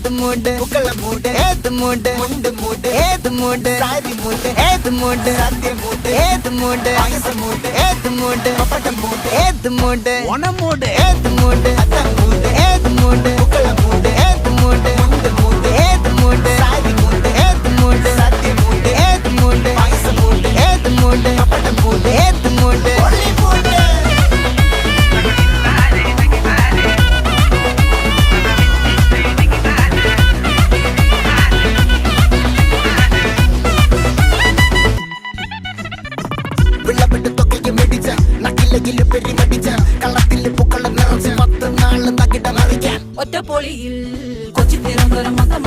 ഏത് മൂട് പുക്കള മൂട് ഏത് മൂട് മുണ്ട് മൂട് ഏത് മൂട് സാരി മൂട് ഏത് മൂട് സദ്യ മൂട് ഏത് മൂട് പായസ മൂട് ഏത് മൂട് പപ്പടം മൂട് ഏത് മൂട് ഓണം മൂട് ഏത് മൂട് അത്തം മൂട് ഏത് മൂട് പുക്കള മൂട് ഏത് മൂട് മുണ്ട് മൂട് ഏത് മൂട് സാരി മൂട് ഏത് മൂട് സദ്യ മൂട് ഏത് മൂട് പായസ മൂട് ഏത് മൂട് പപ്പടം മൂട് ഏത് മൂട് ഒളി മൂട് ഒറ്റപ്പൊളിയിൽ കൊച്ചി തിരുവനന്തപുരം മൊത്തം